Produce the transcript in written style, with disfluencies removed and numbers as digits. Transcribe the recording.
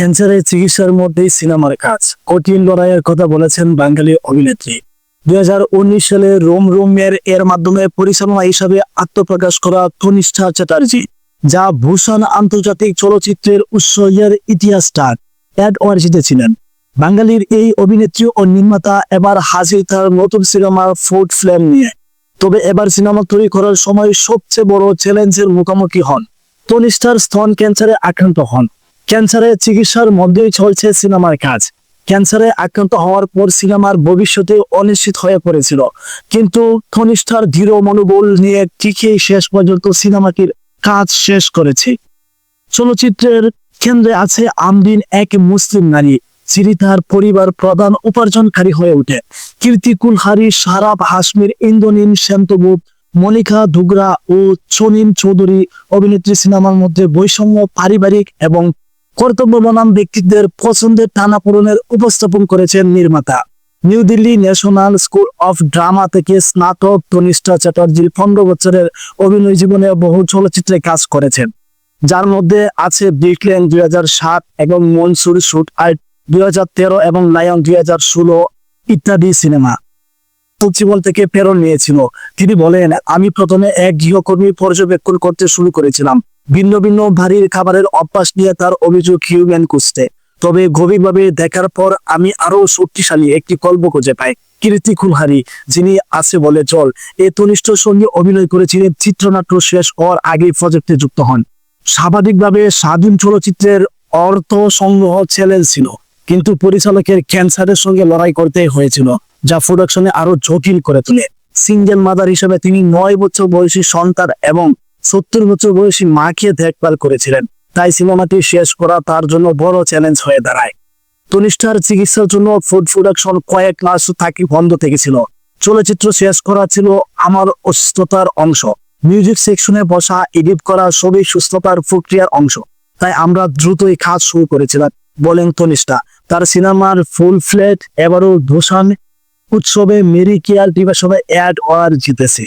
ক্যান্সারের চিকিৎসার মধ্যেই সিনেমার কাজ, কঠিন লড়াইয়ের কথা বলেছেন বাঙালি অভিনেত্রী। 2019 সালে রোম রোমের এর মাধ্যমে পরিচালনা হিসাবে আত্মপ্রকাশ করা তনিষ্ঠা চ্যাটার্জি, যা ভূষণ আন্তর্জাতিক চলচ্চিত্রের উৎসর্গের ইতিহাসটা অ্যাওয়ার্ড জিতেছিলেন। বাঙালির এই অভিনেত্রী ও নির্মাতা এবার হাজির তার নতুন সিনেমা ফুড ফ্লেম নিয়ে। তবে এবার সিনেমা তৈরি করার সময় সবচেয়ে বড় চ্যালেঞ্জের মুখোমুখি হন। তনিষ্ঠার স্তন ক্যান্সারে আক্রান্ত হন। ক্যান্সারের চিকিৎসার মধ্যেই চলছে সিনেমার কাজ। ক্যান্সারে আক্রান্ত হওয়ার পর সিনেমার ভবিষ্যতে অনিশ্চিত হয়ে পড়েছিল, কিন্তু তনিষ্ঠার দৃঢ় মনোবল নিয়ে টিকে শেষ পর্যন্ত সিনেমাটির কাজ শেষ করেছে। চলচ্চিত্রের কেন্দ্রে আছে আমদিন, এক মুসলিম নারী, যিনি তার পরিবার প্রধান উপার্জনকারী হয়ে ওঠে। কীর্তি কুলহারি, সারাব হাশমির, ইন্দ্রনীল সেনগুপ্ত, মনিকা ধুগরা ও চনিম চৌধুরী অভিনেত্রী সিনেমার মধ্যে বৈষম্য, পারিবারিক এবং কর্তব্য বনাম ব্যক্তিত্বের পছন্দের টানাপোড়েনের উপস্থাপন করেছেন নির্মাতা। New Delhi national school of drama থেকে স্নাতক তনিষ্ঠা চ্যাটার্জি 15 বছরের অভিনয় জীবনে বহু চলচ্চিত্রে কাজ করেছেন, যার মধ্যে আছে ব্রিকল্যান্ড 2007 এবং মনসুর শুট আর্ট 2013 এবং লায়ন 2016 ইত্যাদি সিনেমা জীবন থেকে প্রেরণা নিয়েছিল। তিনি বলেন, আমি প্রথমে এক গৃহকর্মী পর্যবেক্ষণ করতে শুরু করেছিলাম, ভিন্ন ভিন্ন ভারীর খাবারের অভ্যাস নিয়ে তার অভিযোগ হিউম্যান কুস্তে। তবে গভীরভাবে দেখার পর আমি আরো শক্তিশালী একটি গল্প খুঁজে পাই। কীর্তি কুলহারি, যিনি আছে বলে চল, এই তনিষ্ঠার সঙ্গে অভিনয় করেছিলেন চিত্রনাট্য শেষ হওয়ার আগে প্রজেক্টে যুক্ত হন। স্বাভাবিকভাবে স্বাধীন চলচ্চিত্রের অর্থ সংগ্রহ চ্যালেঞ্জ ছিল, কিন্তু পরিচালকের ক্যান্সারের সঙ্গে লড়াই করতে হয়েছিল, যা প্রোডাকশনে আরো জটিল করে তোলে। সিঙ্গেল মাদার হিসেবে তিনি 9 বছর বয়সী সন্তান এবং 70 বছর বয়সী মাকে দেখভাল করেছিলেন, তাই সিনেমাটি শেষ করা তার জন্য বড় চ্যালেঞ্জ হয়ে দাঁড়ায়। তনিষ্ঠার চিকিৎসার জন্য ফুড প্রোডাকশন কয়েক মাস বন্ধ থেকেছিল। চলচ্চিত্র শেষ করা ছিল আমার অসুস্থতার অংশ। মিউজিক সেকশনে বসা, এডিট করা সবই সুস্থতার প্রক্রিয়ার অংশ, তাই আমরা দ্রুতই কাজ শুরু করেছিলাম, বলেন তনিষ্ঠা। তার সিনেমার ফুল ফ্লেট এবারও ভূষণ উৎসবে মেরি কেয়ার টিভি অ্যাওয়ার্ড জিতেছে।